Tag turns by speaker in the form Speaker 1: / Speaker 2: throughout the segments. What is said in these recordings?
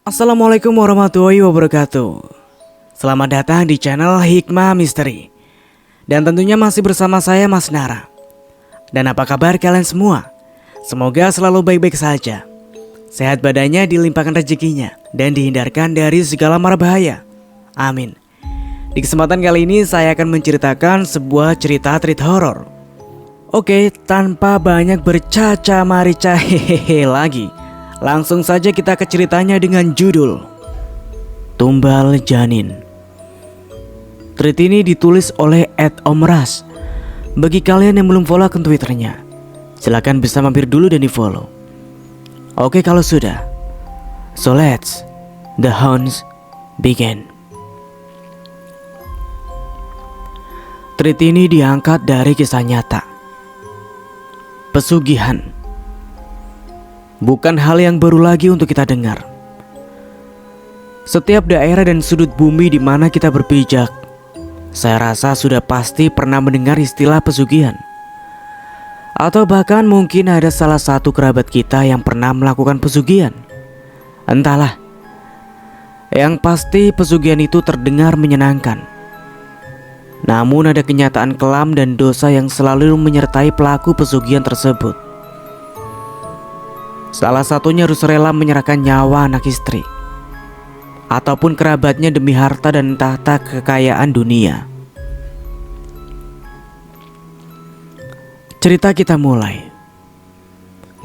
Speaker 1: Assalamualaikum warahmatullahi wabarakatuh. Selamat datang di channel Hikmah Misteri. Dan tentunya masih bersama saya Mas Nara. Dan apa kabar kalian semua? Semoga selalu baik-baik saja. Sehat badannya, dilimpahkan rezekinya, dan dihindarkan dari segala mara bahaya. Amin. Di kesempatan kali ini saya akan menceritakan sebuah cerita treat horor. Oke, tanpa banyak bercaca marica hehehe lagi, langsung saja kita ke ceritanya dengan judul Tumbal Janin. Tweet ini ditulis oleh @omras. Bagi kalian yang belum follow akun Twitternya, silakan bisa mampir dulu dan di follow. Oke kalau sudah, so let's the hounds begin. Tweet ini diangkat dari kisah nyata. Pesugihan bukan hal yang baru lagi untuk kita dengar. Setiap daerah dan sudut bumi di mana kita berpijak, saya rasa sudah pasti pernah mendengar istilah pesugihan. Atau bahkan mungkin ada salah satu kerabat kita yang pernah melakukan pesugihan. Entahlah. Yang pasti pesugihan itu terdengar menyenangkan. Namun ada kenyataan kelam dan dosa yang selalu menyertai pelaku pesugihan tersebut. Salah satunya harus rela menyerahkan nyawa anak istri ataupun kerabatnya demi harta dan tahta kekayaan dunia. Cerita kita mulai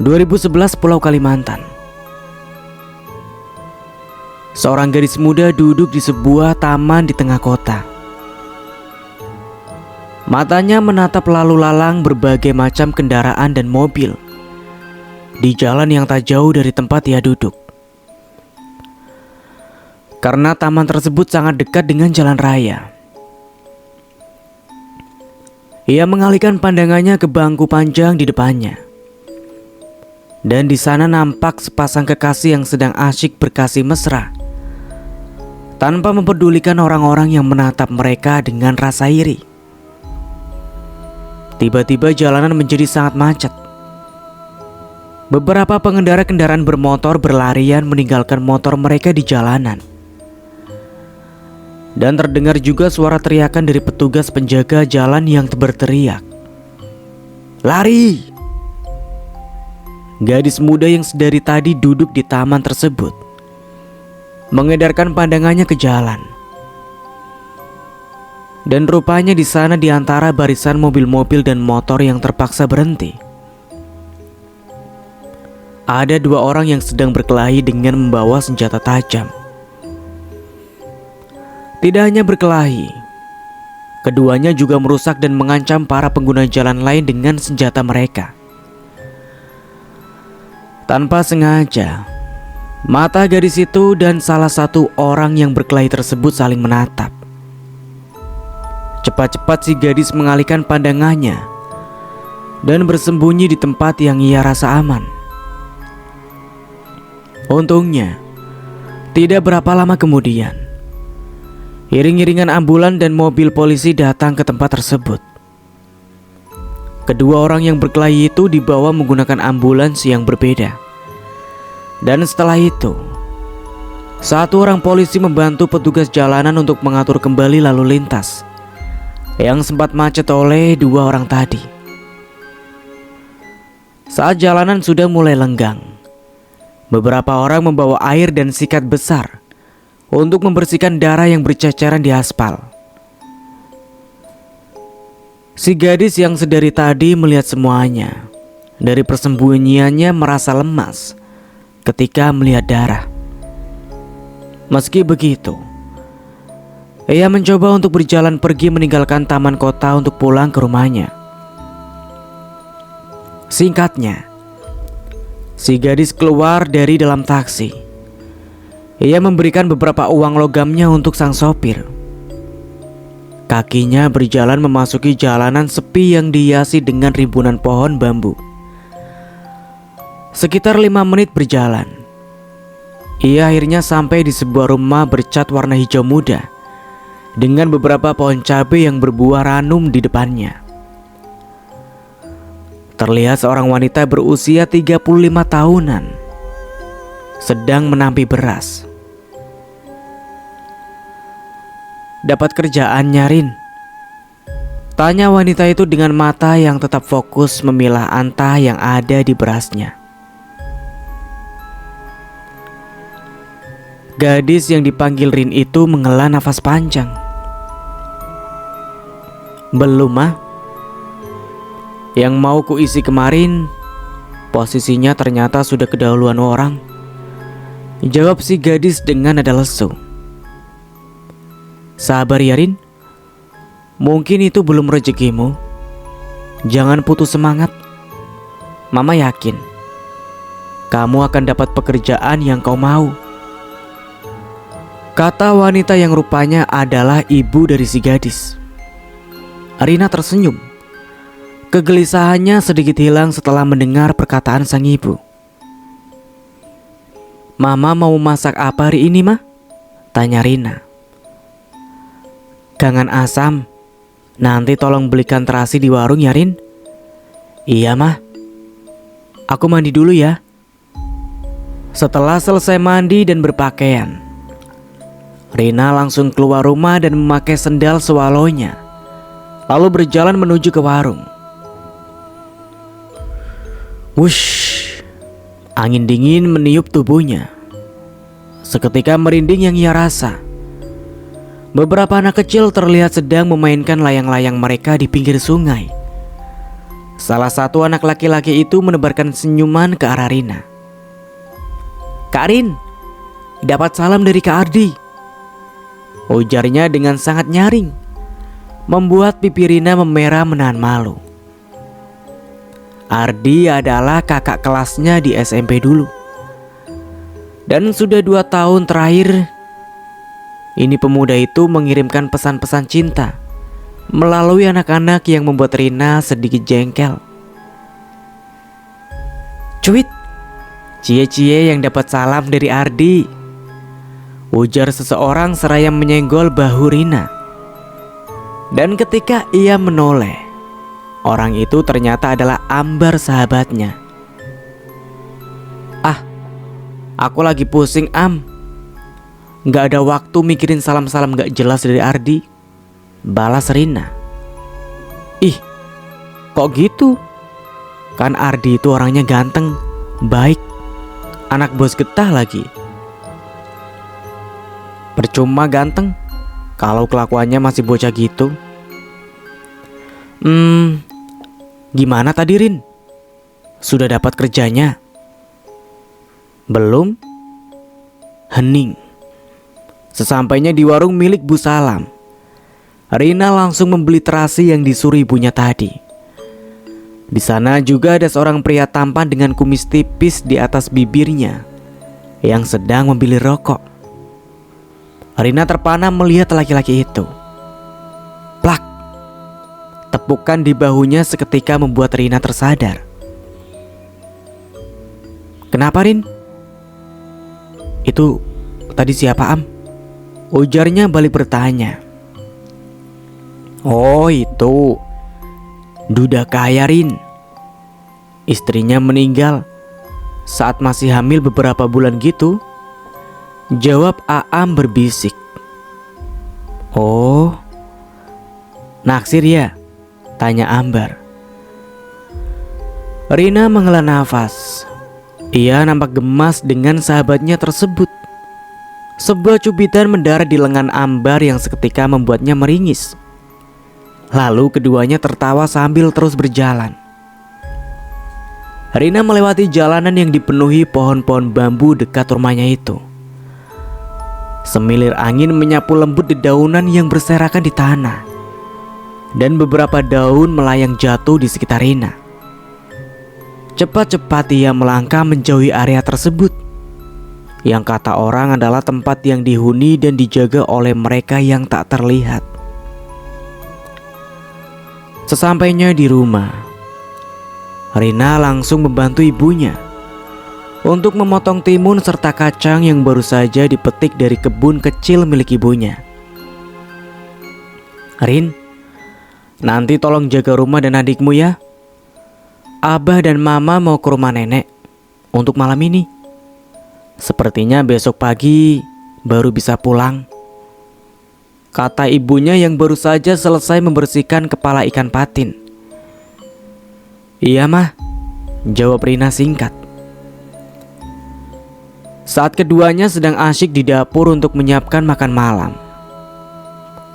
Speaker 1: 2011, Pulau Kalimantan. Seorang gadis muda duduk di sebuah taman di tengah kota. Matanya menatap lalu lalang berbagai macam kendaraan dan mobil di jalan yang tak jauh dari tempat ia duduk. Karena taman tersebut sangat dekat dengan jalan raya, ia mengalihkan pandangannya ke bangku panjang di depannya. Dan di sana nampak sepasang kekasih yang sedang asyik berkasih mesra, tanpa mempedulikan orang-orang yang menatap mereka dengan rasa iri. Tiba-tiba jalanan menjadi sangat macet. Beberapa pengendara kendaraan bermotor berlarian meninggalkan motor mereka di jalanan. Dan terdengar juga suara teriakan dari petugas penjaga jalan yang berteriak, "Lari!" Gadis muda yang sedari tadi duduk di taman tersebut mengedarkan pandangannya ke jalan. Dan rupanya di sana di antara barisan mobil-mobil dan motor yang terpaksa berhenti, ada dua orang yang sedang berkelahi dengan membawa senjata tajam. Tidak hanya berkelahi, keduanya juga merusak dan mengancam para pengguna jalan lain dengan senjata mereka. Tanpa sengaja, mata gadis itu dan salah satu orang yang berkelahi tersebut saling menatap. Cepat-cepat si gadis mengalihkan pandangannya dan bersembunyi di tempat yang ia rasa aman. Untungnya, tidak berapa lama kemudian, iring-iringan ambulan dan mobil polisi datang ke tempat tersebut. Kedua orang yang berkelahi itu dibawa menggunakan ambulans yang berbeda. Dan setelah itu, satu orang polisi membantu petugas jalanan untuk mengatur kembali lalu lintas yang sempat macet oleh dua orang tadi. Saat jalanan sudah mulai lenggang, beberapa orang membawa air dan sikat besar untuk membersihkan darah yang berceceran di aspal. Si gadis yang sedari tadi melihat semuanya dari persembunyiannya merasa lemas ketika melihat darah. Meski begitu, ia mencoba untuk berjalan pergi meninggalkan taman kota untuk pulang ke rumahnya. Singkatnya, si gadis keluar dari dalam taksi. Ia memberikan beberapa uang logamnya untuk sang sopir. Kakinya berjalan memasuki jalanan sepi yang dihiasi dengan rimbunan pohon bambu. Sekitar 5 menit berjalan, ia akhirnya sampai di sebuah rumah bercat warna hijau muda dengan beberapa pohon cabai yang berbuah ranum di depannya. Terlihat seorang wanita berusia 35 tahunan sedang menampi beras. dapat kerjaan Rin? Tanya wanita itu dengan mata yang tetap fokus memilah antah yang ada di berasnya. Gadis yang dipanggil Rin itu menghela nafas panjang. Belum mah. Yang mau kuisi kemarin posisinya ternyata sudah kedahuluan orang, jawab si gadis dengan nada lesu. Sabar ya Rin, mungkin itu belum rezekimu. Jangan putus semangat. Mama yakin kamu akan dapat pekerjaan yang kau mau, kata wanita yang rupanya adalah ibu dari si gadis. Rina tersenyum. Kegelisahannya sedikit hilang setelah mendengar perkataan sang ibu. Mama mau masak apa hari ini, Mah? Tanya Rina. Gangan asam. Nanti tolong belikan terasi di warung ya, Rin. Iya, Mah. Aku mandi dulu ya. Setelah selesai mandi dan berpakaian, Rina langsung keluar rumah dan memakai sendal swallow-nya, lalu berjalan menuju ke warung. Wush, angin dingin meniup tubuhnya. Seketika merinding yang ia rasa. Beberapa anak kecil terlihat sedang memainkan layang-layang mereka di pinggir sungai. Salah satu anak laki-laki itu menebarkan senyuman ke arah Rina. Kak Rin, dapat salam dari Kak Ardi, ujarnya dengan sangat nyaring, membuat pipi Rina memerah menahan malu. Ardi adalah kakak kelasnya di SMP dulu. Dan sudah 2 tahun terakhir ini pemuda itu mengirimkan pesan-pesan cinta melalui anak-anak yang membuat Rina sedikit jengkel. Cuit, cie-cie yang dapat salam dari Ardi, ujar seseorang seraya menyenggol bahu Rina. Dan ketika ia menoleh, orang itu ternyata adalah Ambar, sahabatnya. Ah, aku lagi pusing Am. Gak ada waktu mikirin salam-salam gak jelas dari Ardi, balas Rina. Ih, kok gitu? Kan Ardi itu orangnya ganteng, baik, anak bos getah lagi. Percuma ganteng kalau kelakuannya masih bocah gitu. Gimana tadi Rin? Sudah dapat kerjanya? Belum? Hening. Sesampainya di warung milik Bu Salam, Rina langsung membeli terasi yang disuruh ibunya tadi. Di sana juga ada seorang pria tampan dengan kumis tipis di atas bibirnya yang sedang membilih rokok. Rina terpana melihat laki-laki itu. Plak. Tepukan di bahunya seketika membuat Rina tersadar. Kenapa Rin? Itu tadi siapa Am? Ujarnya balik bertanya. Oh itu duda kaya Rin. Istrinya meninggal saat masih hamil beberapa bulan gitu, jawab Aam berbisik. Oh, naksir ya? Tanya Ambar. Rina menghela nafas. Ia nampak gemas dengan sahabatnya tersebut. Sebuah cubitan mendarat di lengan Ambar yang seketika membuatnya meringis. Lalu keduanya tertawa sambil terus berjalan. Rina melewati jalanan yang dipenuhi pohon-pohon bambu dekat rumahnya itu. Semilir angin menyapu lembut dedaunan yang berserakan di tanah, dan beberapa daun melayang jatuh di sekitar Rina. Cepat-cepat ia melangkah menjauhi area tersebut, yang kata orang adalah tempat yang dihuni dan dijaga oleh mereka yang tak terlihat. Sesampainya di rumah, Rina langsung membantu ibunya untuk memotong timun serta kacang yang baru saja dipetik dari kebun kecil milik ibunya. Rin, nanti tolong jaga rumah dan adikmu ya. Abah dan Mama mau ke rumah nenek untuk malam ini. Sepertinya besok pagi baru bisa pulang. kata ibunya yang baru saja selesai membersihkan kepala ikan patin. Iya mah, jawab Rina singkat. Saat keduanya sedang asyik di dapur untuk menyiapkan makan malam,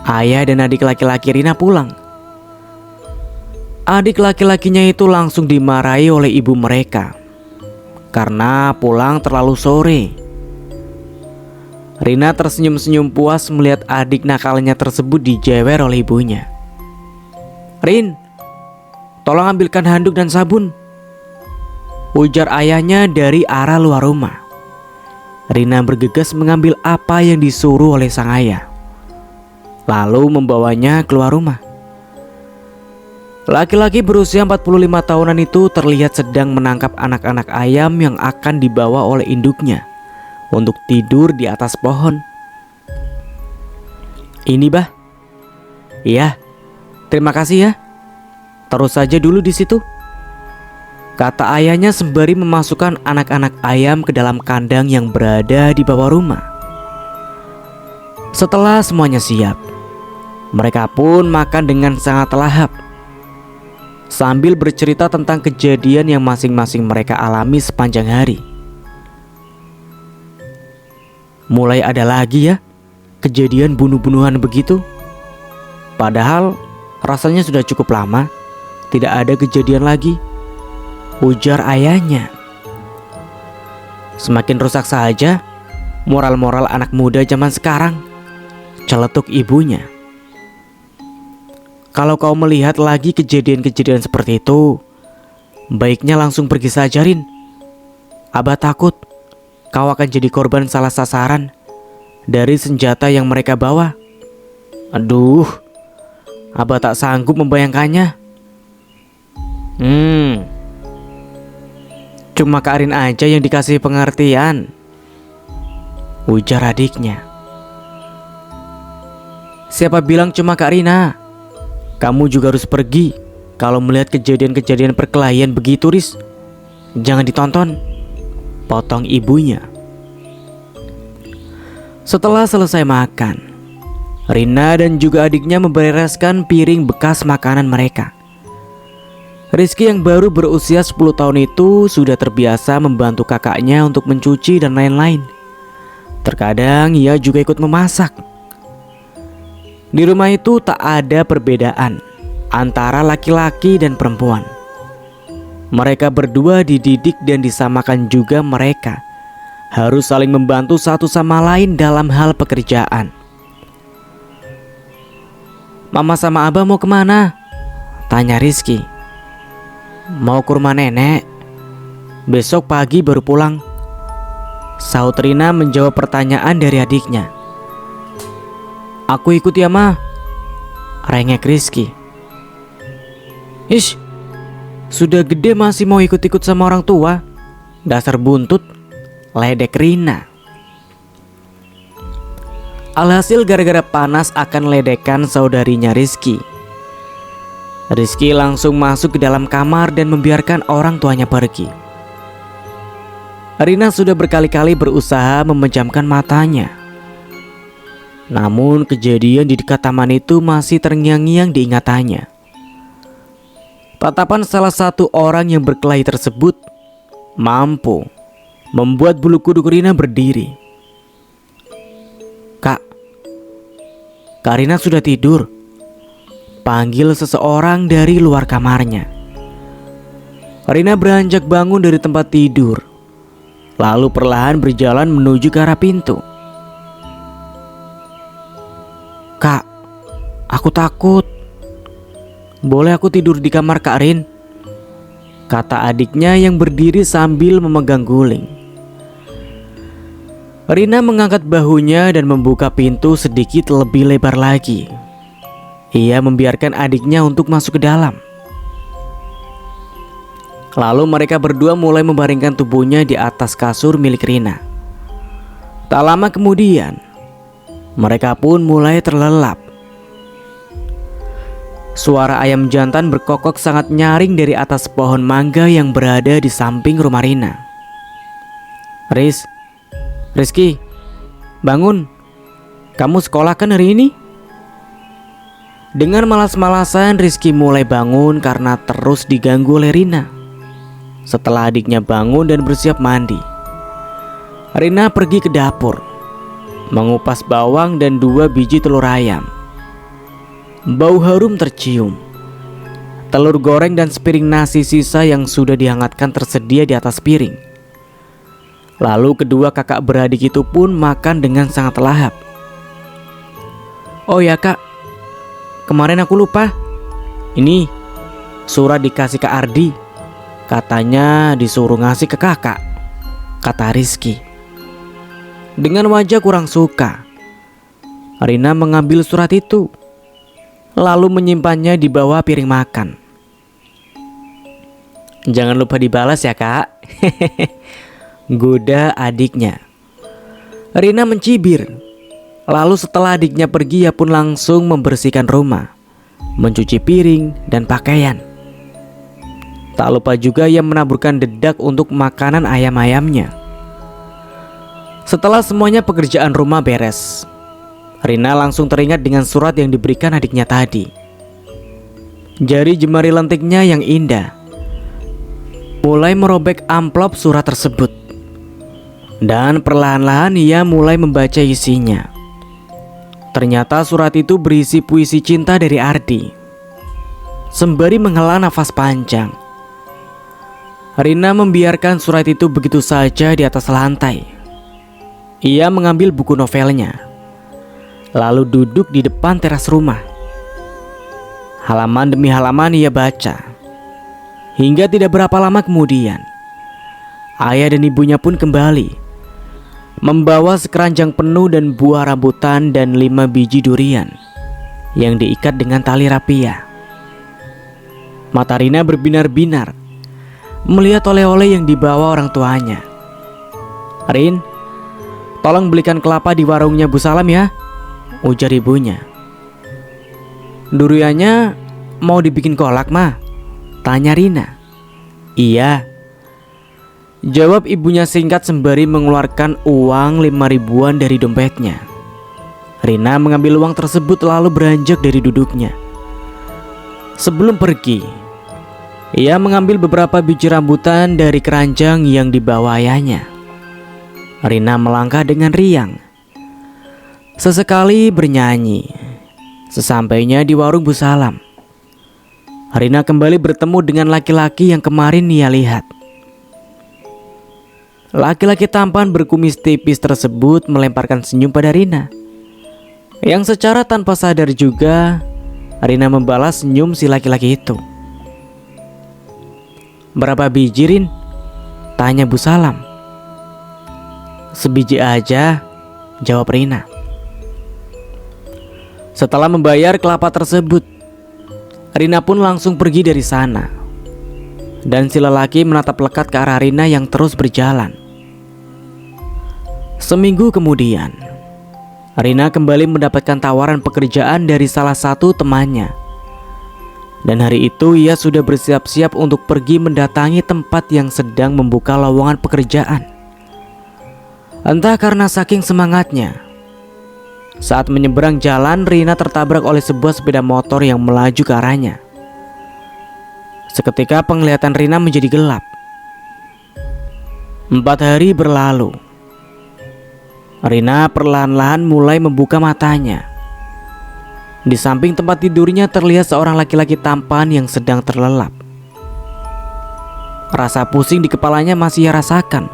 Speaker 1: ayah dan adik laki-laki Rina pulang. Adik laki-lakinya itu langsung dimarahi oleh ibu mereka karena pulang terlalu sore. Rina tersenyum-senyum puas melihat adik nakalnya tersebut dijewer oleh ibunya. Rin, tolong ambilkan handuk dan sabun, ujar ayahnya dari arah luar rumah. Rina bergegas mengambil apa yang disuruh oleh sang ayah, lalu membawanya keluar rumah. Laki-laki berusia 45 tahunan itu terlihat sedang menangkap anak-anak ayam yang akan dibawa oleh induknya untuk tidur di atas pohon. Ini bah? Iya, terima kasih ya. Terus saja dulu di situ, kata ayahnya sembari memasukkan anak-anak ayam ke dalam kandang yang berada di bawah rumah. Setelah semuanya siap, mereka pun makan dengan sangat lahap, sambil bercerita tentang kejadian yang masing-masing mereka alami sepanjang hari. Mulai ada lagi ya kejadian bunuh-bunuhan begitu. Padahal rasanya sudah cukup lama tidak ada kejadian lagi, ujar ayahnya. Semakin rusak saja moral-moral anak muda zaman sekarang, celetuk ibunya. Kalau kau melihat lagi kejadian-kejadian seperti itu, baiknya langsung pergi saja, Rin. Abah takut kau akan jadi korban salah sasaran dari senjata yang mereka bawa. Aduh, Abah tak sanggup membayangkannya. Cuma Kak Rin aja yang dikasih pengertian, ujar adiknya. Siapa bilang cuma Kak Rina? Kamu juga harus pergi kalau melihat kejadian-kejadian perkelahian begitu, Riz. Jangan ditonton, potong ibunya. Setelah selesai makan, Rina dan juga adiknya membereskan piring bekas makanan mereka. Rizky yang baru berusia 10 tahun itu sudah terbiasa membantu kakaknya untuk mencuci dan lain-lain. Terkadang ia juga ikut memasak. Di rumah itu tak ada perbedaan antara laki-laki dan perempuan. Mereka berdua dididik dan disamakan juga mereka harus saling membantu satu sama lain dalam hal pekerjaan. Mama sama Abah mau kemana? Tanya Rizky. Mau ke rumah nenek. Besok pagi baru pulang, sahut Rina menjawab pertanyaan dari adiknya. Aku ikut ya ma, rengek Rizky. Ish, sudah gede masih mau ikut-ikut sama orang tua. Dasar buntut, ledek Rina. Alhasil gara-gara panas akan ledekan saudarinya Rizky, Rizky langsung masuk ke dalam kamar dan membiarkan orang tuanya pergi. Rina sudah berkali-kali berusaha memejamkan matanya, namun kejadian di dekat taman itu masih terngiang-ngiang di ingatannya. Tatapan salah satu orang yang berkelahi tersebut mampu membuat bulu kuduk Rina berdiri. Kak Rina sudah tidur, panggil seseorang dari luar kamarnya. Rina beranjak bangun dari tempat tidur, lalu perlahan berjalan menuju ke arah pintu. Kak, aku takut. Boleh aku tidur di kamar Kak Rin? Kata adiknya yang berdiri sambil memegang guling. Rina mengangkat bahunya dan membuka pintu sedikit lebih lebar lagi. Ia membiarkan adiknya untuk masuk ke dalam. Lalu mereka berdua mulai membaringkan tubuhnya di atas kasur milik Rina. Tak lama kemudian, mereka pun mulai terlelap. Suara ayam jantan berkokok sangat nyaring dari atas pohon mangga yang berada di samping rumah Rina. Rizky, bangun. Kamu sekolah kan hari ini? Dengan malas-malasan Rizky mulai bangun karena terus diganggu oleh Rina. Setelah adiknya bangun dan bersiap mandi, Rina pergi ke dapur mengupas bawang dan 2 biji telur ayam. Bau harum tercium. Telur goreng dan sepiring nasi sisa yang sudah dihangatkan tersedia di atas piring. Lalu kedua kakak beradik itu pun makan dengan sangat lahap. "Oh ya kak, kemarin aku lupa. Ini surat dikasih ke Ardi. Katanya disuruh ngasih ke kakak," kata Rizky. Dengan wajah kurang suka, Rina mengambil surat itu, lalu menyimpannya di bawah piring makan. "Jangan lupa dibalas ya kak," goda adiknya. Rina mencibir. Lalu setelah adiknya pergi, ia pun langsung membersihkan rumah, mencuci piring dan pakaian. Tak lupa juga ia menaburkan dedak untuk makanan ayam-ayamnya. Setelah semuanya pekerjaan rumah beres, Rina langsung teringat dengan surat yang diberikan adiknya tadi. Jari jemari lentiknya yang indah mulai merobek amplop surat tersebut, dan perlahan-lahan ia mulai membaca isinya. Ternyata surat itu berisi puisi cinta dari Ardi. Sembari menghela nafas panjang, Rina membiarkan surat itu begitu saja di atas lantai. Ia mengambil buku novelnya, lalu duduk di depan teras rumah. Halaman demi halaman ia baca, hingga tidak berapa lama kemudian ayah dan ibunya pun kembali, membawa sekeranjang penuh dan buah rambutan dan 5 biji durian yang diikat dengan tali rapia. Mata Rina berbinar-binar melihat oleh-oleh yang dibawa orang tuanya. "Rin, tolong belikan kelapa di warungnya Bu Salam ya," ujar ibunya. "Duriannya mau dibikin kolak mah?" tanya Rina. "Iya," jawab ibunya singkat sembari mengeluarkan uang 5 ribuan dari dompetnya. Rina mengambil uang tersebut lalu beranjak dari duduknya. Sebelum pergi, ia mengambil beberapa biji rambutan dari keranjang yang dibawa ayahnya. Rina melangkah dengan riang, sesekali bernyanyi. Sesampainya di warung Bu Salam, Rina kembali bertemu dengan laki-laki yang kemarin ia lihat. Laki-laki tampan berkumis tipis tersebut melemparkan senyum pada Rina, yang secara tanpa sadar juga Rina membalas senyum si laki-laki itu. "Berapa biji, Rin?" tanya Bu Salam. "Sebiji aja," jawab Rina. Setelah membayar kelapa tersebut, Rina pun langsung pergi dari sana. Dan si lelaki menatap lekat ke arah Rina yang terus berjalan. Seminggu kemudian, Rina kembali mendapatkan tawaran pekerjaan dari salah satu temannya. Dan hari itu ia sudah bersiap-siap untuk pergi mendatangi tempat yang sedang membuka lowongan pekerjaan. Entah karena saking semangatnya, saat menyeberang jalan Rina tertabrak oleh sebuah sepeda motor yang melaju ke arahnya. Seketika penglihatan Rina menjadi gelap. 4 hari berlalu. Rina perlahan-lahan mulai membuka matanya. Di samping tempat tidurnya terlihat seorang laki-laki tampan yang sedang terlelap. Rasa pusing di kepalanya masih ia rasakan.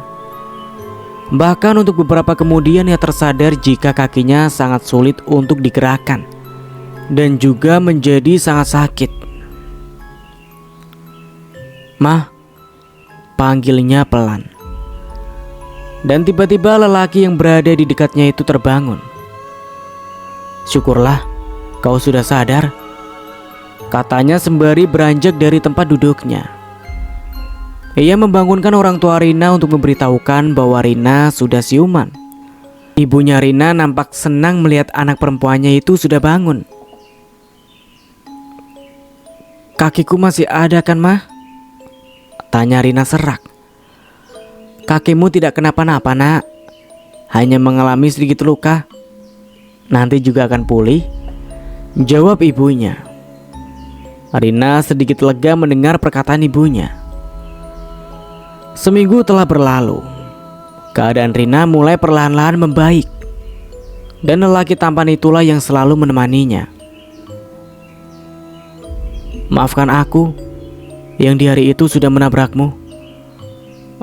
Speaker 1: Bahkan untuk beberapa kemudian ia tersadar jika kakinya sangat sulit untuk digerakkan dan juga menjadi sangat sakit. "Mah," panggilnya pelan. Dan tiba-tiba lelaki yang berada di dekatnya itu terbangun. "Syukurlah kau sudah sadar," katanya sembari beranjak dari tempat duduknya. Ia membangunkan orang tua Rina untuk memberitahukan bahwa Rina sudah siuman. Ibunya Rina nampak senang melihat anak perempuannya itu sudah bangun. "Kakiku masih ada kan, Mah?" tanya Rina serak. "Kakimu tidak kenapa-napa, Nak. Hanya mengalami sedikit luka. Nanti juga akan pulih," jawab ibunya. Rina sedikit lega mendengar perkataan ibunya. Seminggu telah berlalu. Keadaan Rina mulai perlahan-lahan membaik. Dan lelaki tampan itulah yang selalu menemaninya. Maafkan aku yang di hari itu sudah menabrakmu.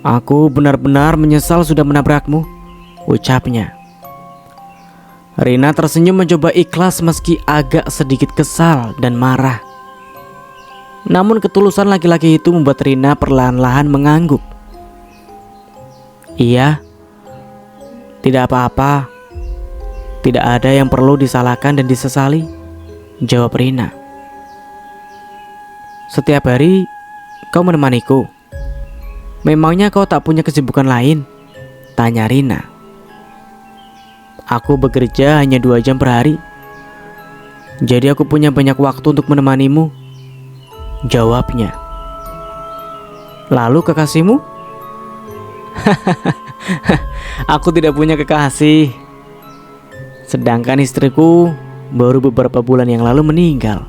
Speaker 1: Aku benar-benar menyesal sudah menabrakmu, ucapnya. Rina tersenyum mencoba ikhlas meski agak sedikit kesal dan marah. Namun ketulusan laki-laki itu membuat Rina perlahan-lahan mengangguk. Iya, tidak apa-apa. Tidak ada yang perlu disalahkan dan disesali, jawab Rina. Setiap hari kau menemaniku. Memangnya kau tak punya kesibukan lain? Tanya Rina. Aku bekerja hanya 2 jam per hari. Jadi aku punya banyak waktu untuk menemanimu, jawabnya. Lalu kekasihmu? Aku tidak punya kekasih. Sedangkan istriku baru beberapa bulan yang lalu meninggal.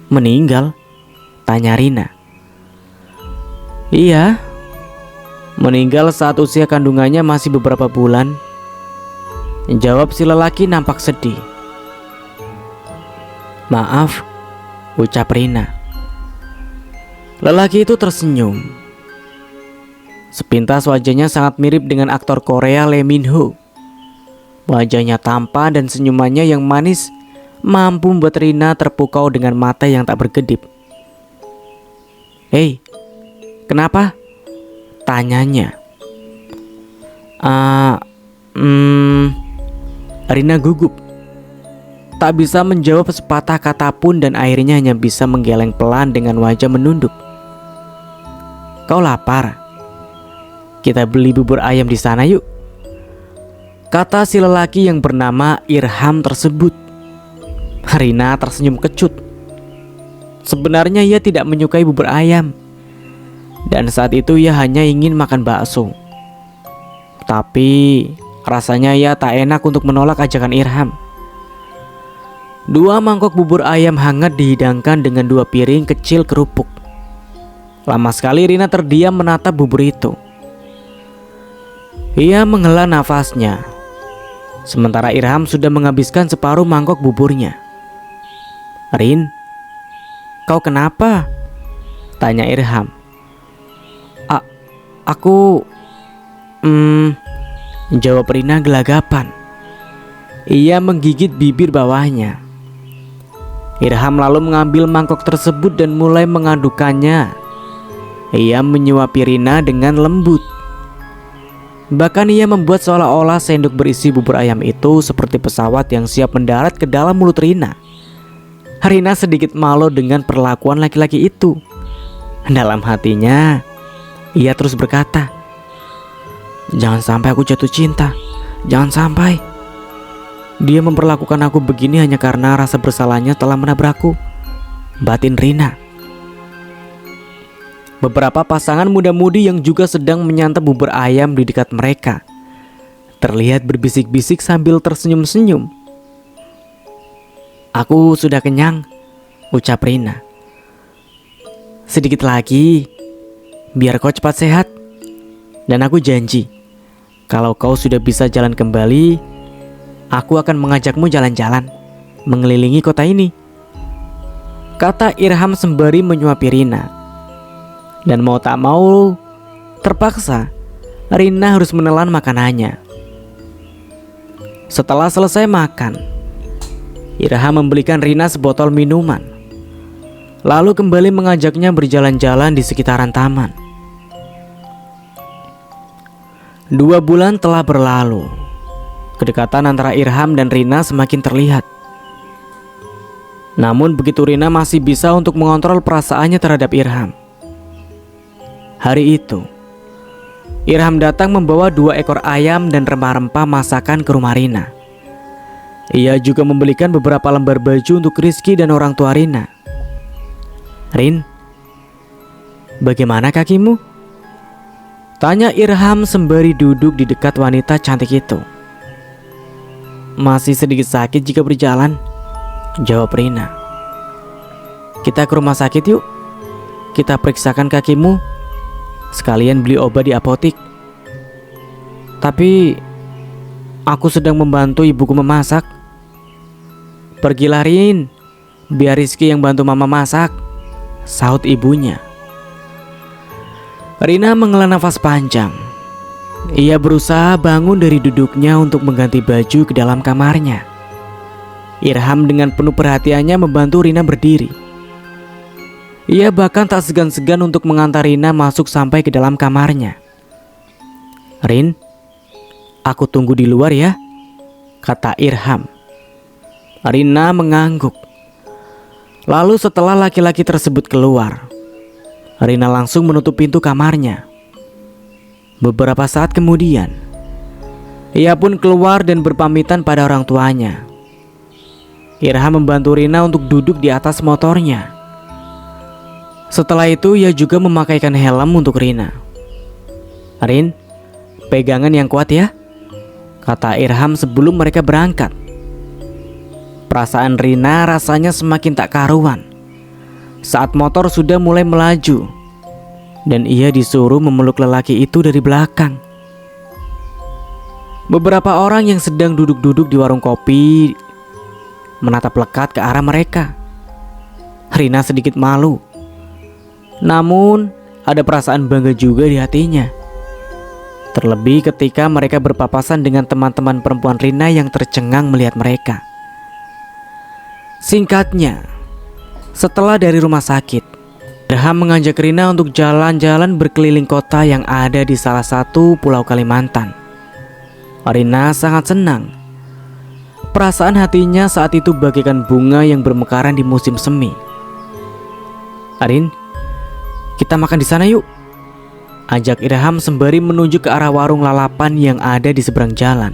Speaker 1: Meninggal? Tanya Rina. Iya, meninggal saat usia kandungannya masih beberapa bulan, jawab si lelaki nampak sedih. Maaf, ucap Rina. Lelaki itu tersenyum. Sepintas wajahnya sangat mirip dengan aktor Korea Lee Min Ho. Wajahnya tampan dan senyumannya yang manis mampu membuat Rina terpukau dengan mata yang tak berkedip. Hei, kenapa? Tanyanya. Rina gugup. Tak bisa menjawab sepatah kata pun dan akhirnya hanya bisa menggeleng pelan dengan wajah menunduk. Kau lapar? Kita beli bubur ayam di sana yuk, kata si lelaki yang bernama Irham tersebut. Rina tersenyum kecut. Sebenarnya ia tidak menyukai bubur ayam, dan saat itu ia hanya ingin makan bakso. Tapi rasanya ia tak enak untuk menolak ajakan Irham. 2 mangkok bubur ayam hangat dihidangkan dengan 2 piring kecil kerupuk. Lama sekali Rina terdiam menatap bubur itu. Ia menghela nafasnya, sementara Irham sudah menghabiskan separuh mangkok buburnya. Rin, kau kenapa? Tanya Irham. Aku jawab Rina gelagapan. Ia menggigit bibir bawahnya. Irham lalu mengambil mangkok tersebut dan mulai mengadukkannya. Ia menyuapi Rina dengan lembut. Bahkan ia membuat seolah-olah sendok berisi bubur ayam itu seperti pesawat yang siap mendarat ke dalam mulut Rina. Rina sedikit malu dengan perlakuan laki-laki itu. Dalam hatinya, ia terus berkata, jangan sampai aku jatuh cinta. Jangan sampai. Dia memperlakukan aku begini hanya karena rasa bersalahnya telah menabrakku, batin Rina. Beberapa pasangan muda-mudi yang juga sedang menyantap bubur ayam di dekat mereka terlihat berbisik-bisik sambil tersenyum-senyum. Aku sudah kenyang, ucap Rina. Sedikit lagi, biar kau cepat sehat. Dan aku janji, kalau kau sudah bisa jalan kembali, aku akan mengajakmu jalan-jalan mengelilingi kota ini, kata Irham sembari menyuapi Rina. Dan mau tak mau, terpaksa Rina harus menelan makanannya. Setelah selesai makan, Irham membelikan Rina sebotol minuman, lalu kembali mengajaknya berjalan-jalan di sekitaran taman. 2 bulan telah berlalu. Kedekatan antara Irham dan Rina semakin terlihat. Namun begitu Rina masih bisa untuk mengontrol perasaannya terhadap Irham. Hari itu, Irham datang membawa 2 ekor ayam dan rempah-rempah masakan ke rumah Rina. Ia juga membelikan beberapa lembar baju untuk Rizky dan orang tua Rina. Rin, bagaimana kakimu? Tanya Irham sembari duduk di dekat wanita cantik itu. masih sedikit sakit jika berjalan, jawab Rina. Kita ke rumah sakit yuk. Kita periksakan kakimu, sekalian beli obat di apotik. Tapi aku sedang membantu ibuku memasak. Pergilah Rin, biar Rizky yang bantu mama masak, sahut ibunya. Rina menghela nafas panjang. Ia berusaha bangun dari duduknya untuk mengganti baju ke dalam kamarnya. Irham dengan penuh perhatiannya membantu Rina berdiri. Ia bahkan tak segan-segan untuk mengantar Rina masuk sampai ke dalam kamarnya. Rin, aku tunggu di luar ya, kata Irham. Rina mengangguk. Lalu setelah laki-laki tersebut keluar, Rina langsung menutup pintu kamarnya. Beberapa saat kemudian, ia pun keluar dan berpamitan pada orang tuanya. Irham membantu Rina untuk duduk di atas motornya. Setelah itu ia juga memakaikan helm untuk Rina. Rin, pegangan yang kuat ya, kata Irham sebelum mereka berangkat. Perasaan Rina rasanya semakin tak karuan saat motor sudah mulai melaju dan ia disuruh memeluk lelaki itu dari belakang. Beberapa orang yang sedang duduk-duduk di warung kopi menatap lekat ke arah mereka. Rina sedikit malu, namun ada perasaan bangga juga di hatinya. Terlebih ketika mereka berpapasan dengan teman-teman perempuan Rina yang tercengang melihat mereka. Singkatnya, setelah dari rumah sakit, Irham mengajak Rina untuk jalan-jalan berkeliling kota yang ada di salah satu pulau Kalimantan. Rina sangat senang. Perasaan hatinya saat itu bagaikan bunga yang bermekaran di musim semi. Rin, kita makan di sana yuk, ajak Irham sembari menuju ke arah warung lalapan yang ada di seberang jalan.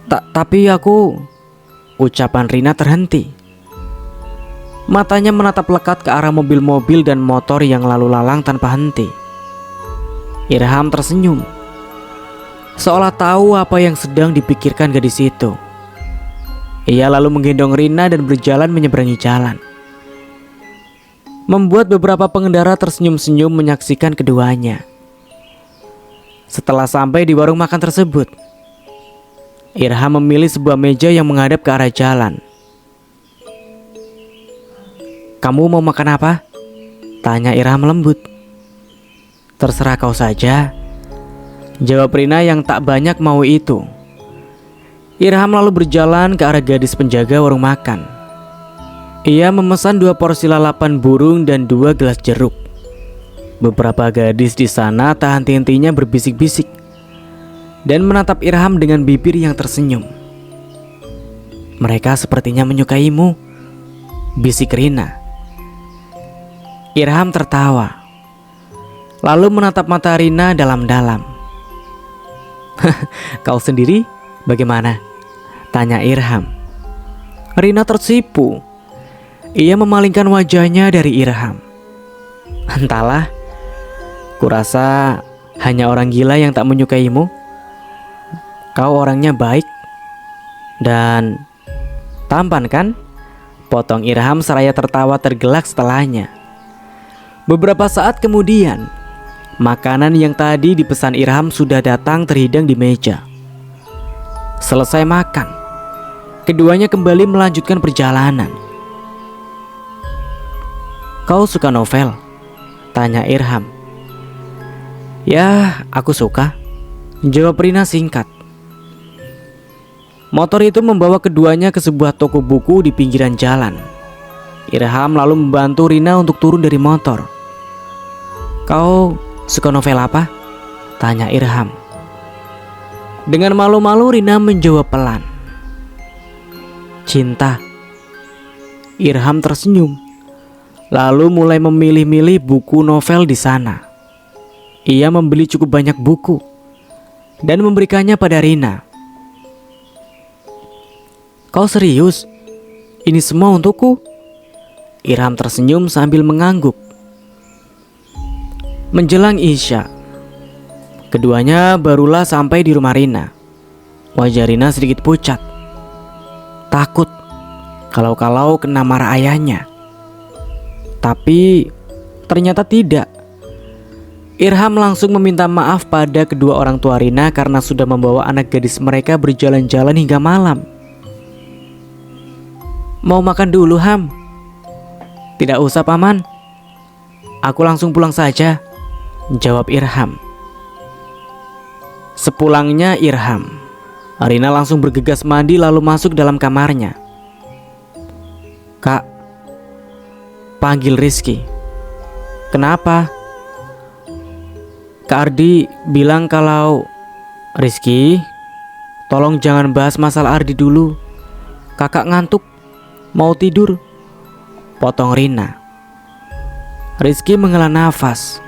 Speaker 1: Tapi aku, ucapan Rina terhenti. Matanya menatap lekat ke arah mobil-mobil dan motor yang lalu lalang tanpa henti. Irham tersenyum, seolah tahu apa yang sedang dipikirkan gadis itu. Ia lalu menggendong Rina dan berjalan menyeberangi jalan, membuat beberapa pengendara tersenyum-senyum menyaksikan keduanya. Setelah sampai di warung makan tersebut, Irham memilih sebuah meja yang menghadap ke arah jalan. Kamu mau makan apa? Tanya Irham lembut. Terserah kau saja, jawab Rina yang tak banyak mau itu. Irham lalu berjalan ke arah gadis penjaga warung makan. Ia memesan 2 porsi lalapan burung dan 2 gelas jeruk. Beberapa gadis di sana tak henti-hentinya berbisik-bisik dan menatap Irham dengan bibir yang tersenyum. Mereka sepertinya menyukaimu, bisik Rina. Irham tertawa, lalu menatap mata Rina dalam-dalam. Kau sendiri bagaimana? Tanya Irham. Rina tersipu. Ia memalingkan wajahnya dari Irham. Entahlah, kurasa hanya orang gila yang tak menyukaimu. Kau orangnya baik dan tampan kan? Potong Irham seraya tertawa tergelak setelahnya. Beberapa saat kemudian, makanan yang tadi dipesan Irham sudah datang terhidang di meja. Selesai makan, keduanya kembali melanjutkan perjalanan. Kau suka novel? Tanya Irham. Ya, aku suka, jawab Rina singkat. Motor itu membawa keduanya ke sebuah toko buku di pinggiran jalan. Irham lalu membantu Rina untuk turun dari motor. Kau suka novel apa? Tanya Irham. Dengan malu-malu Rina menjawab pelan. Cinta. Irham tersenyum, lalu mulai memilih-milih buku novel di sana. Ia membeli cukup banyak buku dan memberikannya pada Rina. Kau serius? Ini semua untukku? Irham tersenyum sambil mengangguk. Menjelang Isya, keduanya barulah sampai di rumah Rina. Wajah Rina sedikit pucat. Takut kalau-kalau kena marah ayahnya. Tapi ternyata tidak. Irham langsung meminta maaf pada kedua orang tua Rina karena sudah membawa anak gadis mereka berjalan-jalan hingga malam. Mau makan dulu, Ham? Tidak usah, Paman. Aku langsung pulang saja, jawab Irham. Sepulangnya Irham, Rina langsung bergegas mandi lalu masuk dalam kamarnya. Kak, panggil Rizky. Kenapa? Kak Ardi bilang kalau... Rizky, tolong jangan bahas masalah Ardi dulu. Kakak ngantuk, mau tidur, potong Rina. Rizky menghela nafas,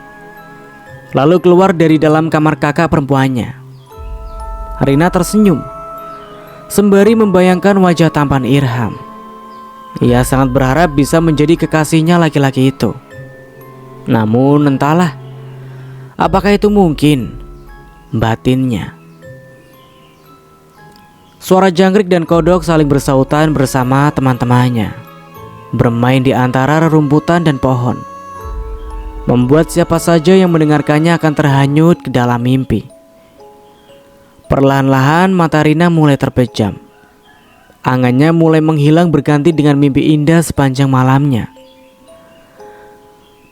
Speaker 1: lalu keluar dari dalam kamar kakak perempuannya. Rina tersenyum sembari membayangkan wajah tampan Irham. Ia sangat berharap bisa menjadi kekasihnya laki-laki itu. Namun entahlah, apakah itu mungkin? Batinnya. Suara jangkrik dan kodok saling bersautan bersama teman-temannya, bermain di antara rerumputan dan pohon, membuat siapa saja yang mendengarkannya akan terhanyut ke dalam mimpi. Perlahan-lahan mata Rina mulai terpejam. Angannya mulai menghilang berganti dengan mimpi indah sepanjang malamnya.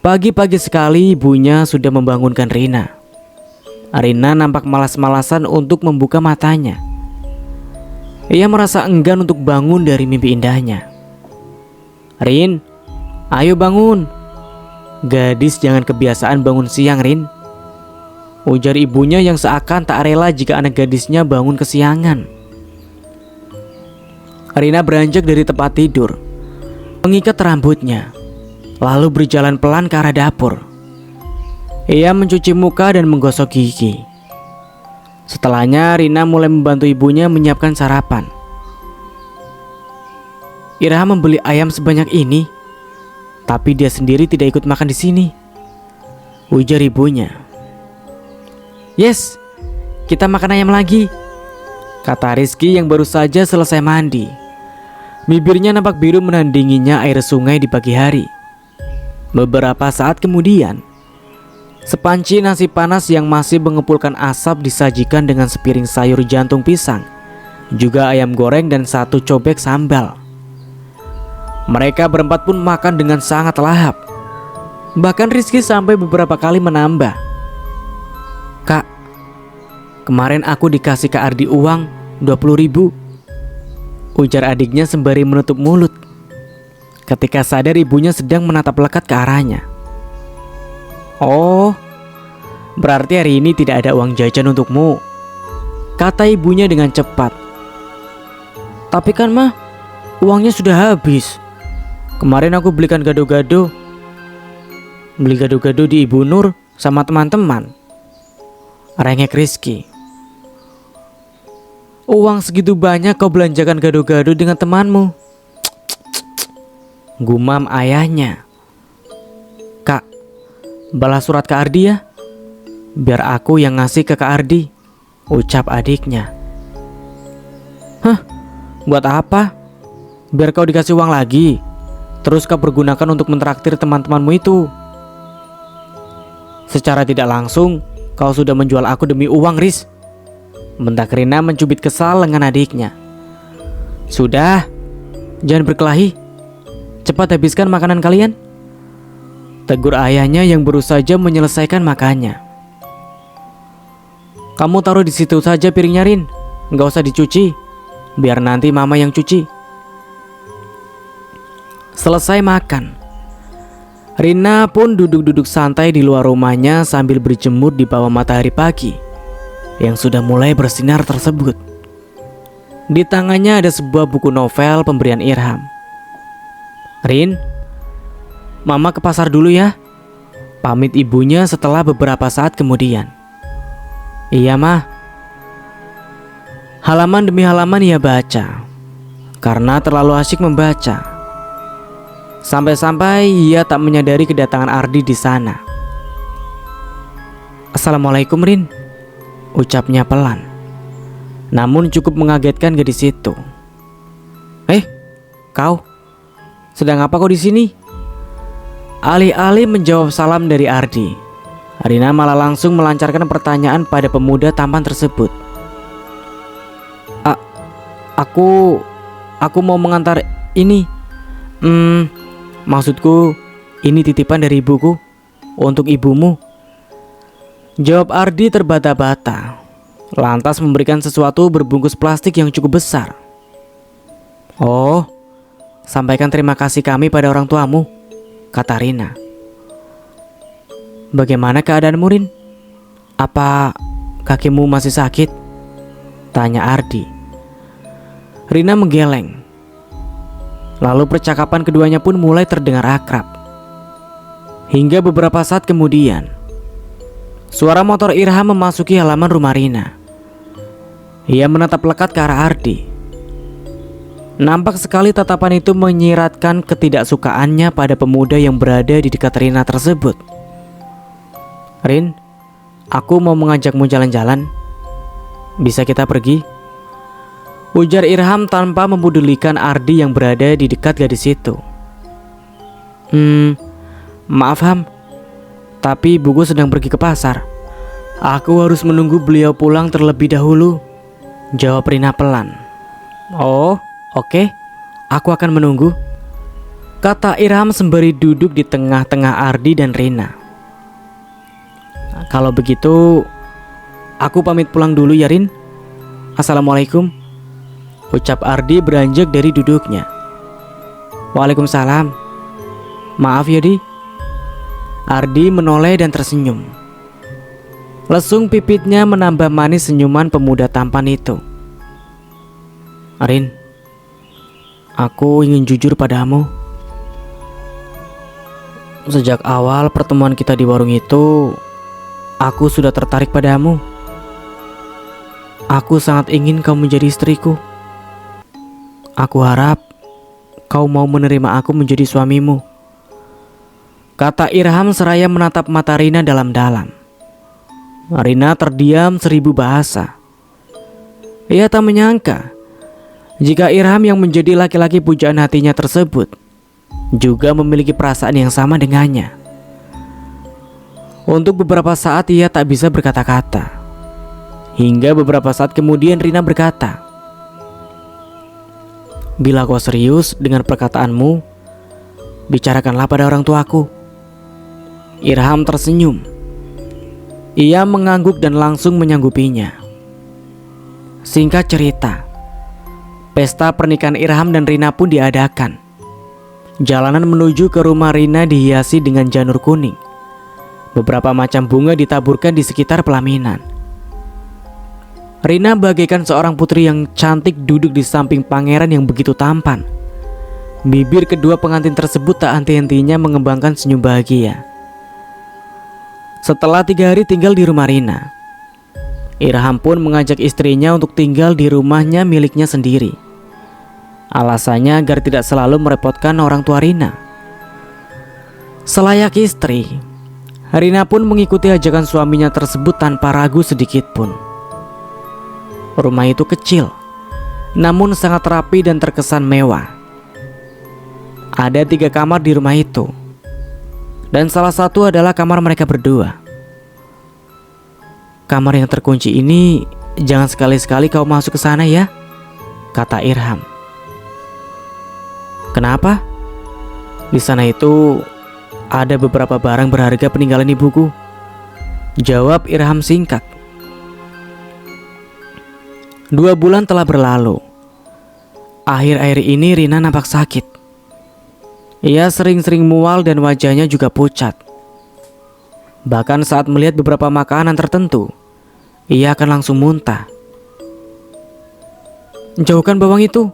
Speaker 1: Pagi-pagi sekali ibunya sudah membangunkan Rina. Rina nampak malas-malasan untuk membuka matanya. Ia merasa enggan untuk bangun dari mimpi indahnya. Rin, ayo bangun. Gadis jangan kebiasaan bangun siang, Rin, ujar ibunya yang seakan tak rela jika anak gadisnya bangun kesiangan. Rina beranjak dari tempat tidur, mengikat rambutnya, lalu berjalan pelan ke arah dapur. Ia mencuci muka dan menggosok gigi. Setelahnya Rina mulai membantu ibunya menyiapkan sarapan. Ira membeli ayam sebanyak ini, tapi dia sendiri tidak ikut makan di sini, ujar ibunya. Yes, kita makan ayam lagi, kata Rizky yang baru saja selesai mandi. Bibirnya nampak biru menandinginya air sungai di pagi hari. Beberapa saat kemudian, sepanci nasi panas yang masih mengepulkan asap disajikan dengan sepiring sayur jantung pisang, juga ayam goreng dan satu cobek sambal. Mereka berempat pun makan dengan sangat lahap. Bahkan Rizky sampai beberapa kali menambah. Kak, kemarin aku dikasih Kak Ardi uang 20.000, ujar adiknya sembari menutup mulut ketika sadar ibunya sedang menatap lekat ke arahnya. Oh, berarti hari ini tidak ada uang jajan untukmu, kata ibunya dengan cepat. Tapi kan mah, uangnya sudah habis. Kemarin aku belikan gado-gado. Beli gado-gado di Ibu Nur sama teman-teman, rengek Rizky. Uang segitu banyak kau belanjakan gado-gado dengan temanmu, gumam ayahnya. Kak, balas surat Kak Ardi ya, biar aku yang ngasih ke Kak Ardi, ucap adiknya. Hah, buat apa? Biar kau dikasih uang lagi, terus kau pergunakan untuk mentraktir teman-temanmu itu. Secara tidak langsung kau sudah menjual aku demi uang, Riz, bentak Rina mencubit kesal lengan adiknya. Sudah, jangan berkelahi, cepat habiskan makanan kalian, tegur ayahnya yang baru saja menyelesaikan makannya. Kamu taruh di situ saja piringnya, Rin, nggak usah dicuci, biar nanti mama yang cuci. Selesai makan, Rina pun duduk-duduk santai di luar rumahnya sambil berjemur di bawah matahari pagi yang sudah mulai bersinar tersebut. Di tangannya ada sebuah buku novel pemberian Irham. Rin, mama ke pasar dulu ya, pamit ibunya setelah beberapa saat kemudian. Iya mah. Halaman demi halaman ia baca, karena terlalu asyik membaca. Sampai-sampai ia tak menyadari kedatangan Ardi di sana. Assalamualaikum, Rin, ucapnya pelan. namun cukup mengagetkan gadis itu. Kau sedang apa kau di sini? Alih-alih menjawab salam dari Ardi, Rina malah langsung melancarkan pertanyaan pada pemuda tampan tersebut. Aku mau mengantar ini. Maksudku, ini titipan dari ibuku untuk ibumu. Jawab Ardi terbata-bata, lantas memberikan sesuatu berbungkus plastik yang cukup besar. Oh, sampaikan terima kasih kami pada orang tuamu, kata Rina. Bagaimana keadaanmu, Rin? Apa kakimu masih sakit? Tanya Ardi. Rina menggeleng. Lalu percakapan keduanya pun mulai terdengar akrab. Hingga beberapa saat kemudian, suara motor Irham memasuki halaman rumah Rina. Ia menatap lekat ke arah Ardi. Nampak sekali tatapan itu menyiratkan ketidaksukaannya pada pemuda yang berada di dekat Rina tersebut. Rin, aku mau mengajakmu jalan-jalan. Bisa kita pergi? Ujar Irham tanpa mempedulikan Ardi yang berada di dekat gadis itu. Maaf Ham, tapi ibuku sedang pergi ke pasar. Aku harus menunggu beliau pulang terlebih dahulu, jawab Rina pelan. Oh, oke, aku akan menunggu, kata Irham sembari duduk di tengah-tengah Ardi dan Rina. Kalau begitu, aku pamit pulang dulu ya Rin. Assalamualaikum, ucap Ardi beranjak dari duduknya. Waalaikumsalam. Maaf ya Di. Ardi menoleh dan tersenyum. Lesung pipitnya menambah manis senyuman pemuda tampan itu. Rin, aku ingin jujur padamu. Sejak awal pertemuan kita di warung itu, aku sudah tertarik padamu. Aku sangat ingin kau menjadi istriku. Aku harap kau mau menerima aku menjadi suamimu, kata Irham seraya menatap mata Rina dalam-dalam. Rina terdiam 1000 bahasa. Ia tak menyangka jika Irham yang menjadi laki-laki pujaan hatinya tersebut juga memiliki perasaan yang sama dengannya. Untuk beberapa saat ia tak bisa berkata-kata. Hingga beberapa saat kemudian Rina berkata, bila kau serius dengan perkataanmu, bicarakanlah pada orang tuaku. Irham tersenyum. Ia mengangguk dan langsung menyanggupinya. Singkat cerita, pesta pernikahan Irham dan Rina pun diadakan. Jalanan menuju ke rumah Rina dihiasi dengan janur kuning. Beberapa macam bunga ditaburkan di sekitar pelaminan. Rina bagaikan seorang putri yang cantik duduk di samping pangeran yang begitu tampan. Bibir kedua pengantin tersebut tak henti-hentinya mengembangkan senyum bahagia. Setelah 3 hari tinggal di rumah Rina, Irham pun mengajak istrinya untuk tinggal di rumahnya miliknya sendiri. Alasannya agar tidak selalu merepotkan orang tua Rina. Selayak istri, Rina pun mengikuti ajakan suaminya tersebut tanpa ragu sedikit pun. Rumah itu kecil, namun sangat rapi dan terkesan mewah. Ada 3 kamar di rumah itu, dan salah satu adalah kamar mereka berdua. Kamar yang terkunci ini jangan sekali-sekali kau masuk ke sana ya, kata Irham. Kenapa? Di sana itu ada beberapa barang berharga peninggalan ibuku, jawab Irham singkat. 2 bulan telah berlalu. Akhir-akhir ini Rina nampak sakit. Ia sering-sering mual dan wajahnya juga pucat. Bahkan saat melihat beberapa makanan tertentu, ia akan langsung muntah. Jauhkan bawang itu,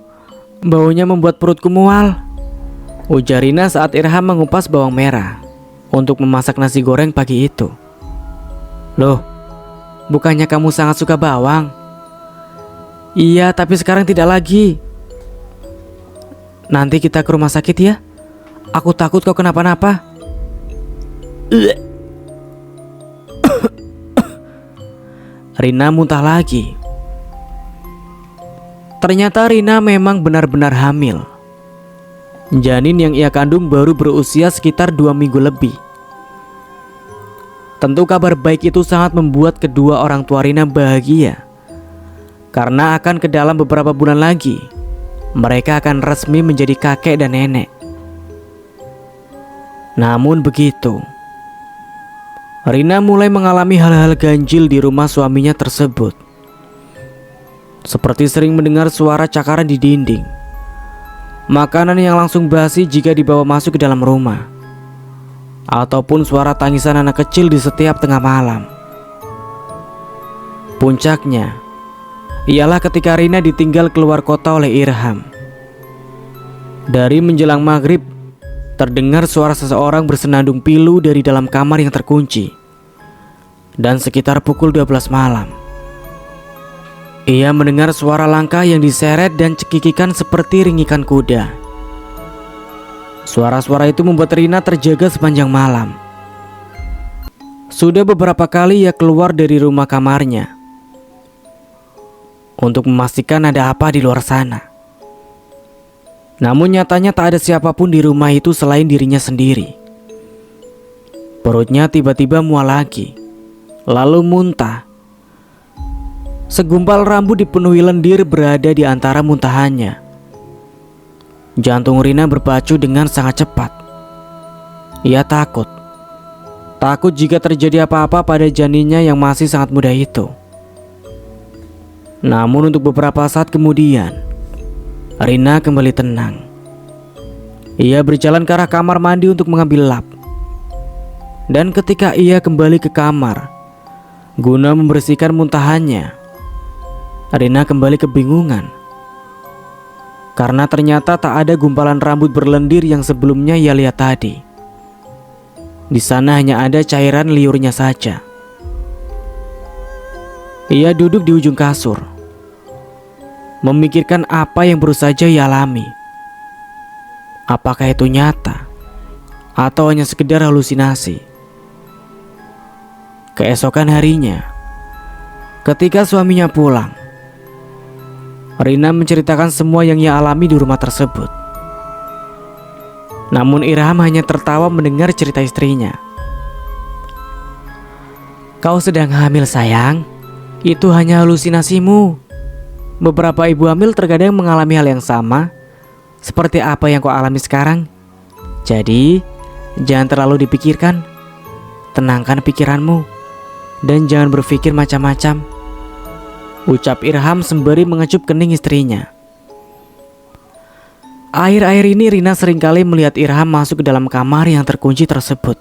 Speaker 1: baunya membuat perutku mual, ujar Rina saat Irham mengupas bawang merah untuk memasak nasi goreng pagi itu. Loh, bukannya kamu sangat suka bawang? Iya, tapi sekarang tidak lagi. Nanti kita ke rumah sakit ya. Aku takut kau kenapa-napa. Rina muntah lagi. Ternyata Rina memang benar-benar hamil. Janin yang ia kandung baru berusia sekitar 2 minggu lebih. Tentu kabar baik itu sangat membuat kedua orang tua Rina bahagia, karena akan ke dalam beberapa bulan lagi mereka akan resmi menjadi kakek dan nenek. Namun begitu, Rina mulai mengalami hal-hal ganjil di rumah suaminya tersebut. Seperti sering mendengar suara cakaran di dinding, makanan yang langsung basi jika dibawa masuk ke dalam rumah, ataupun suara tangisan anak kecil di setiap tengah malam. Puncaknya ialah ketika Rina ditinggal keluar kota oleh Irham. Dari menjelang maghrib, terdengar suara seseorang bersenandung pilu dari dalam kamar yang terkunci. Dan sekitar pukul 12 malam, ia mendengar suara langkah yang diseret dan cekikikan seperti ringikan kuda. Suara-suara itu membuat Rina terjaga sepanjang malam. Sudah beberapa kali ia keluar dari rumah kamarnya untuk memastikan ada apa di luar sana. Namun nyatanya tak ada siapapun di rumah itu selain dirinya sendiri. Perutnya tiba-tiba mual lagi, lalu muntah. Segumpal rambut dipenuhi lendir berada di antara muntahannya. Jantung Rina berpacu dengan sangat cepat. Ia takut jika terjadi apa-apa pada janinnya yang masih sangat muda itu. Namun untuk beberapa saat kemudian, Rina kembali tenang. Ia berjalan ke arah kamar mandi untuk mengambil lap. Dan ketika ia kembali ke kamar guna membersihkan muntahannya, Rina kembali kebingungan, karena ternyata tak ada gumpalan rambut berlendir yang sebelumnya ia lihat tadi. Di sana hanya ada cairan liurnya saja. Ia duduk di ujung kasur, memikirkan apa yang baru saja ia alami. Apakah itu nyata atau hanya sekedar halusinasi? Keesokan harinya, ketika suaminya pulang, Rina menceritakan semua yang ia alami di rumah tersebut. Namun Irham hanya tertawa mendengar cerita istrinya. "Kau sedang hamil sayang, itu hanya halusinasimu. Beberapa ibu hamil terkadang mengalami hal yang sama, seperti apa yang kau alami sekarang. Jadi jangan terlalu dipikirkan. Tenangkan pikiranmu dan jangan berpikir macam-macam," ucap Irham sembari mengecup kening istrinya. Akhir-akhir ini Rina seringkali melihat Irham masuk ke dalam kamar yang terkunci tersebut.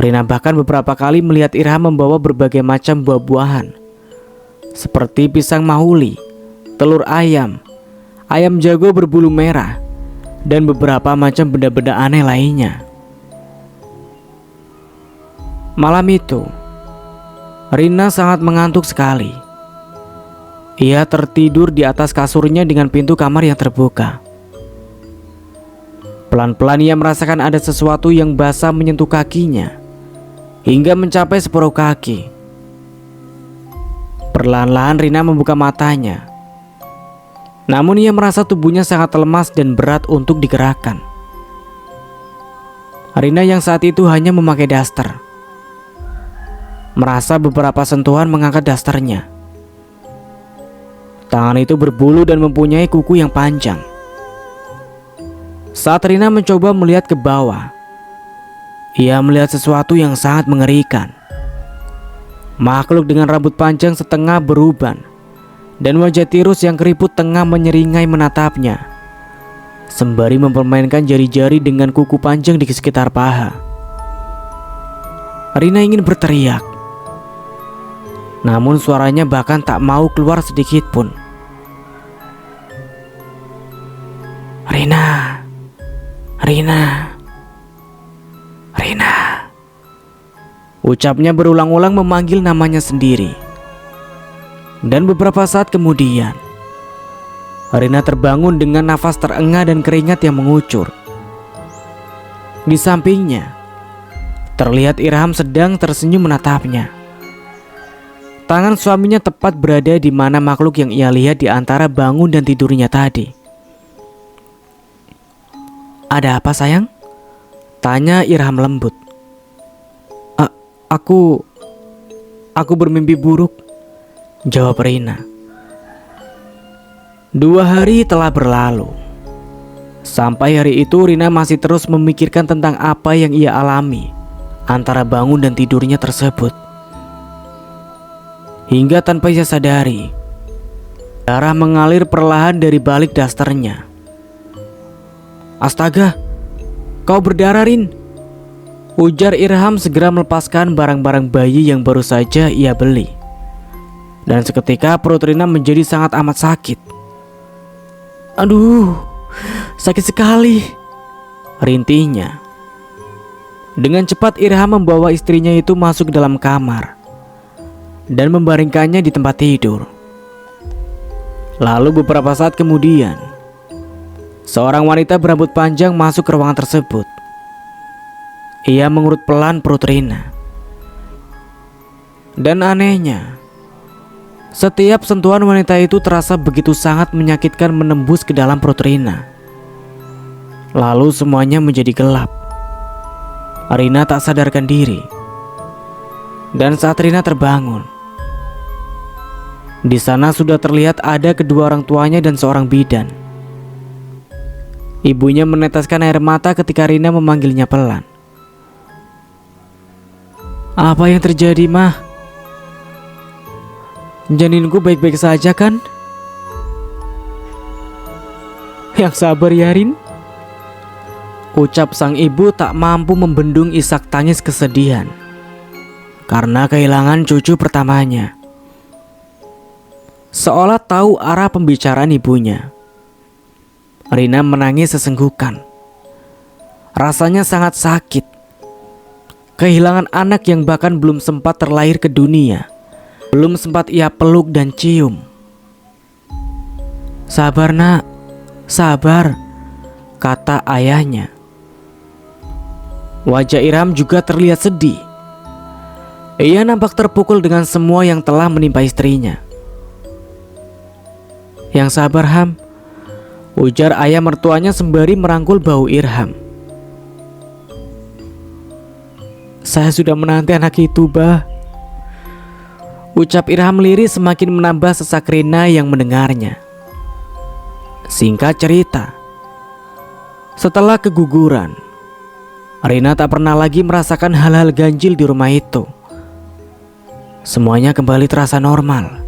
Speaker 1: Rina bahkan beberapa kali melihat Irham membawa berbagai macam buah-buahan, seperti pisang mahuli, telur ayam, ayam jago berbulu merah, dan beberapa macam benda-benda aneh lainnya. Malam itu, Rina sangat mengantuk sekali. Ia tertidur di atas kasurnya dengan pintu kamar yang terbuka. Pelan-pelan ia merasakan ada sesuatu yang basah menyentuh kakinya hingga mencapai separuh kaki. Perlahan-lahan Rina membuka matanya. Namun ia merasa tubuhnya sangat lemas dan berat untuk digerakkan. Rina yang saat itu hanya memakai daster merasa beberapa sentuhan mengangkat dasternya. Tangan itu berbulu dan mempunyai kuku yang panjang. Saat Rina mencoba melihat ke bawah, ia melihat sesuatu yang sangat mengerikan. Makhluk dengan rambut panjang setengah beruban dan wajah tirus yang keriput tengah menyeringai menatapnya, sembari mempermainkan jari-jari dengan kuku panjang di sekitar paha. Rina ingin berteriak, namun suaranya bahkan tak mau keluar sedikit pun. "Rina, Rina, Rina," ucapnya berulang-ulang memanggil namanya sendiri. Dan beberapa saat kemudian, Rina terbangun dengan nafas terengah dan keringat yang mengucur. Di sampingnya, terlihat Irham sedang tersenyum menatapnya. Tangan suaminya tepat berada di mana makhluk yang ia lihat di antara bangun dan tidurnya tadi. "Ada apa sayang?" tanya Irham lembut. Aku bermimpi buruk," jawab Rina. 2 hari telah berlalu. Sampai hari itu Rina masih terus memikirkan tentang apa yang ia alami antara bangun dan tidurnya tersebut. Hingga tanpa ia sadari, darah mengalir perlahan dari balik dasternya. "Astaga, kau berdarah, Rin," ujar Irham segera melepaskan barang-barang bayi yang baru saja ia beli. Dan seketika perut Rina menjadi sangat amat sakit. "Aduh, sakit sekali," rintihnya. Dengan cepat Irham membawa istrinya itu masuk ke dalam kamar dan membaringkannya di tempat tidur. Lalu beberapa saat kemudian, seorang wanita berambut panjang masuk ke ruangan tersebut. Ia mengurut pelan perut Rina. Dan anehnya, setiap sentuhan wanita itu terasa begitu sangat menyakitkan menembus ke dalam perut Rina. Lalu semuanya menjadi gelap. Rina tak sadarkan diri. Dan saat Rina terbangun, di sana sudah terlihat ada kedua orang tuanya dan seorang bidan. Ibunya meneteskan air mata ketika Rina memanggilnya pelan. "Apa yang terjadi, Mah? Janinku baik-baik saja kan?" "Yang sabar ya, Rin," ucap sang ibu tak mampu membendung isak tangis kesedihan karena kehilangan cucu pertamanya. Seolah tahu arah pembicaraan ibunya, Rina menangis sesenggukan. Rasanya sangat sakit. Kehilangan anak yang bahkan belum sempat terlahir ke dunia, belum sempat ia peluk dan cium. "Sabar, Nak, sabar," kata ayahnya. Wajah Irham juga terlihat sedih. Ia nampak terpukul dengan semua yang telah menimpa istrinya. "Yang sabar, Ham," ujar ayah mertuanya sembari merangkul bahu Irham. "Saya sudah menanti anak itu, Bah," ucap Irham lirih semakin menambah sesak Rina yang mendengarnya. Singkat cerita, setelah keguguran, Rina tak pernah lagi merasakan hal-hal ganjil di rumah itu. Semuanya kembali terasa normal.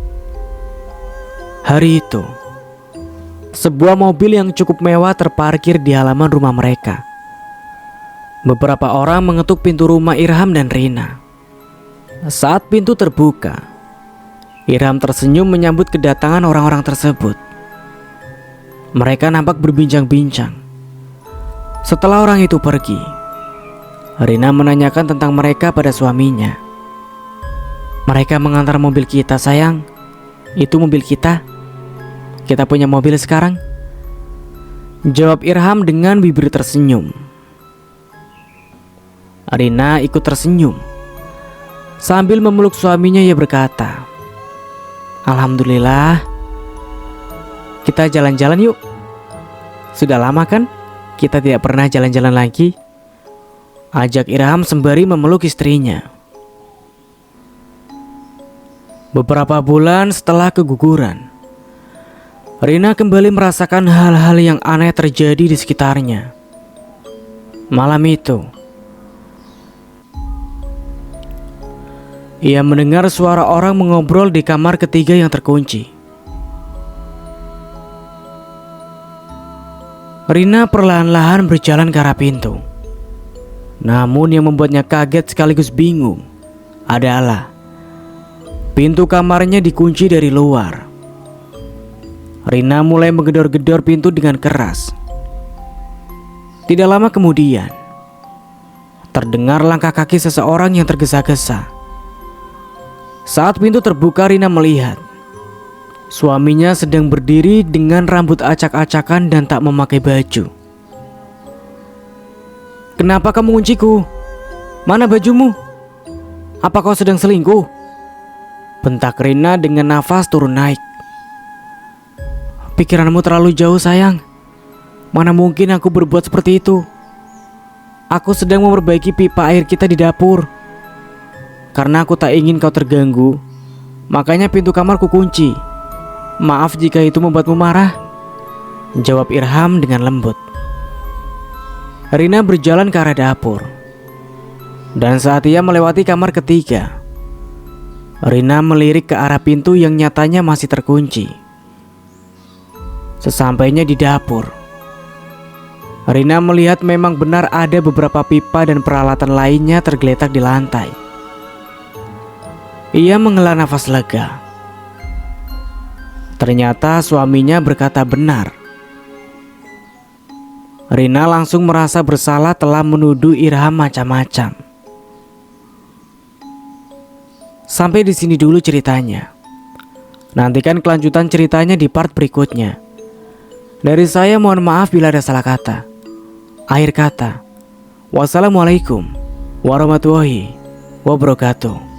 Speaker 1: Hari itu, sebuah mobil yang cukup mewah terparkir di halaman rumah mereka. Beberapa orang mengetuk pintu rumah Irham dan Rina. Saat pintu terbuka, Irham tersenyum menyambut kedatangan orang-orang tersebut. Mereka nampak berbincang-bincang. Setelah orang itu pergi, Rina menanyakan tentang mereka pada suaminya. "Mereka mengantar mobil kita, sayang. Itu mobil kita. Kita punya mobil sekarang," jawab Irham dengan bibir tersenyum. Rina ikut tersenyum. Sambil memeluk suaminya ia berkata, "Alhamdulillah. Kita jalan-jalan yuk. Sudah lama kan kita tidak pernah jalan-jalan lagi," ajak Irham sembari memeluk istrinya. Beberapa bulan setelah keguguran, Rina kembali merasakan hal-hal yang aneh terjadi di sekitarnya. Malam itu, ia mendengar suara orang mengobrol di kamar ketiga yang terkunci. Rina perlahan-lahan berjalan ke arah pintu. Namun yang membuatnya kaget sekaligus bingung adalah pintu kamarnya dikunci dari luar. Rina mulai menggedor-gedor pintu dengan keras. Tidak lama kemudian, terdengar langkah kaki seseorang yang tergesa-gesa. Saat pintu terbuka, Rina melihat suaminya sedang berdiri dengan rambut acak-acakan dan tak memakai baju. "Kenapa kamu kunciku? Mana bajumu? Apa kau sedang selingkuh?" bentak Rina dengan nafas turun naik. Pikiranmu terlalu jauh sayang. Mana mungkin aku berbuat seperti itu. Aku sedang memperbaiki pipa air kita di dapur. Karena aku tak ingin kau terganggu, makanya pintu kamar ku kunci. Maaf jika itu membuatmu marah, jawab Irham dengan lembut. Rina berjalan ke arah dapur. Dan saat ia melewati kamar ketiga, Rina melirik ke arah pintu yang nyatanya masih terkunci. Sesampainya di dapur, Rina melihat memang benar ada beberapa pipa dan peralatan lainnya tergeletak di lantai. Ia menghela nafas lega. Ternyata suaminya berkata benar. Rina langsung merasa bersalah telah menuduh Irham macam-macam. Sampai di sini dulu ceritanya. Nantikan kelanjutan ceritanya di part berikutnya. Dari saya mohon maaf bila ada salah kata. Akhir kata, wassalamualaikum warahmatullahi wabarakatuh.